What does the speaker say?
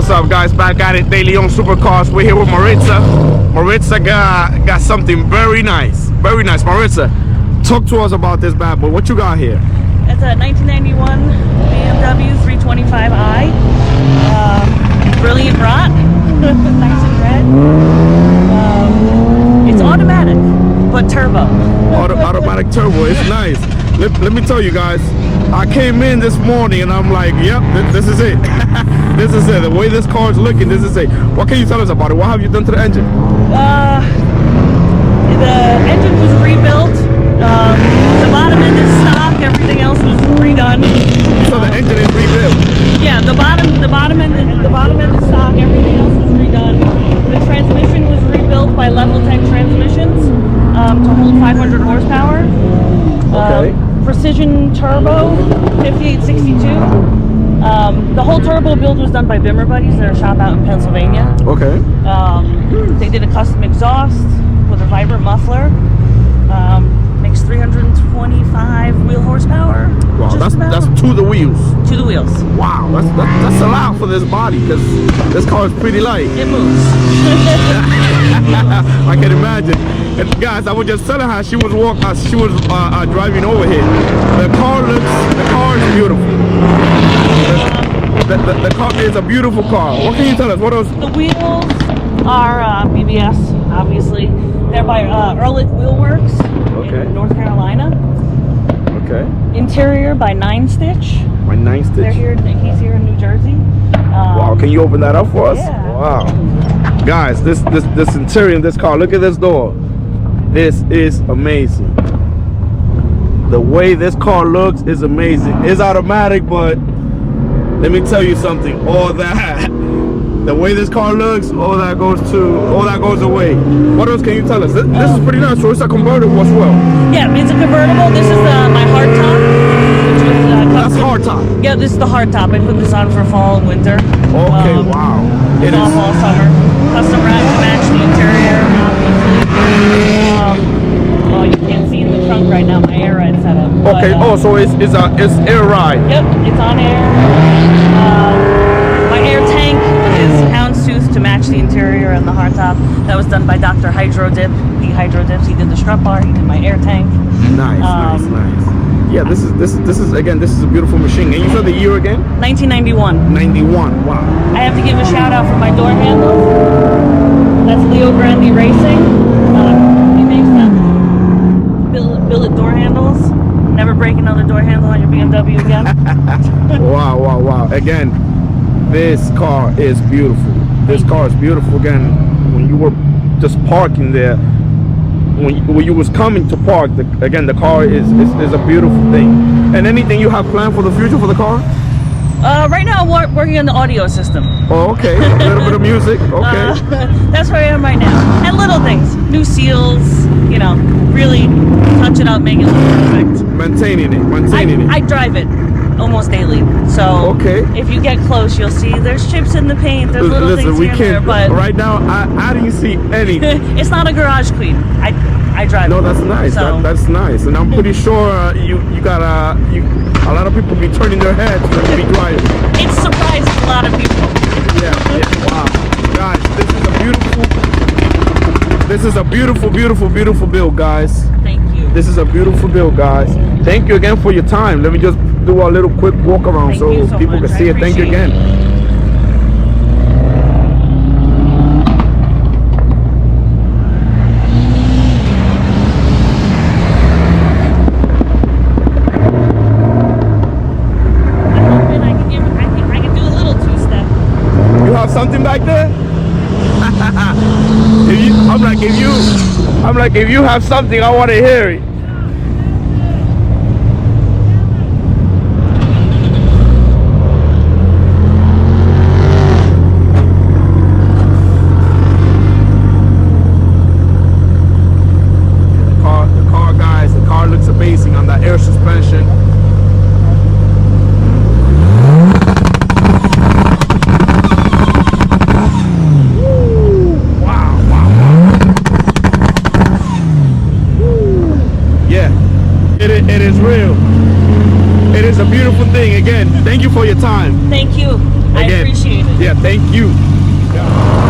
What's up, guys? Back at it daily on Supercars. We're here with Maritza. Maritza got something very nice. Very nice. Maritza, talk to us about this bad boy. What you got here? It's a 1991 BMW 325i. Brilliant rot. Nice and red. It's automatic, but turbo. Automatic turbo. It's nice. Let me tell you guys, I came in this morning and I'm like, yep, this is it. This is it. The way this car is looking, this is it. What can you tell us about it? What have you done to the engine? The engine was rebuilt. The bottom end is stock. Everything else was redone. So the engine is rebuilt. Yeah, the bottom end is stock. Everything else was redone. The transmission was rebuilt by Level Tech Transmissions to hold 500 horsepower. Okay. Precision turbo, 5862. The whole turbo build was done by Bimmer Buddies. They're a shop out in Pennsylvania. Okay. They did a custom exhaust with a vibrant muffler. Makes 325 wheel horsepower. Wow, that's to the wheels. To the wheels. Wow, that's a lot for this body because this car is pretty light. It moves. I can imagine. And guys, I was just telling her she was driving over here. The car is beautiful. The car is a beautiful car. What can you tell us? What else? The wheels are BBS, obviously. They're by Ehrlich Wheelworks in North Carolina. Okay. Interior by 9-Stitch. By 9-Stitch. He's here in New Jersey. Wow, can you open that up for us? Yeah. Wow. Guys, this interior in this car, look at this door. This is amazing. The way this car looks is amazing. It's automatic, but let me tell you something. All that, the way this car looks, all that goes away. What else can you tell us? This is pretty nice. So it's a convertible as well. Yeah, it's a convertible. This is my hard top. That's hard top. Yeah, this is the hard top. I put this on for fall and winter. Okay, wow. It is fall, summer. Custom wrap to match the interior, obviously. Oh, you can't see in the trunk right now. My air ride setup. Okay. So it's air ride. Yep, it's on air. My air tank is houndstooth to match the interior and the hardtop. That was done by Dr. Hydro Dip. He hydro dips. He did the strut bar. He did my air tank. Nice. Yeah, this is a beautiful machine. And you said the year again? 1991. 91. Wow. I have to give a shout out for my door handles. That's Leo Grandi Racing. He makes them. Billet door handles. Never break another door handle on your BMW again. Wow. Again, this car is beautiful. This car is beautiful. Again, when you were just parking there, when you was coming to park, the car is a beautiful thing. And anything you have planned for the future for the car? Right now I'm working on the audio system. Oh, okay. A little bit of music. Okay. That's where I am right now. And little things, new seals, really touch it up, make it look perfect. Maintaining it. I drive it almost daily. So if you get close, you'll see there's chips in the paint, there's little things here and there, but right now I didn't see anything. It's not a garage queen. I drive it. No, that's nice. So. That's nice. And I'm pretty sure you got a lot of people be turning their heads when you be driving. It surprises a lot of people. Yeah. Wow. Guys, this is a beautiful build, guys. Thank you. This is a beautiful build, guys. Thank you again for your time. Let me just do a little quick walk around so people can see it. Thank you again. Something back there? I'm like, if you have something, I want to hear it. The car, guys, the car looks amazing on that air suspension. It is real. It is a beautiful thing. Again, thank you for your time. Thank you. I Again, appreciate it. Yeah, thank you. Yeah.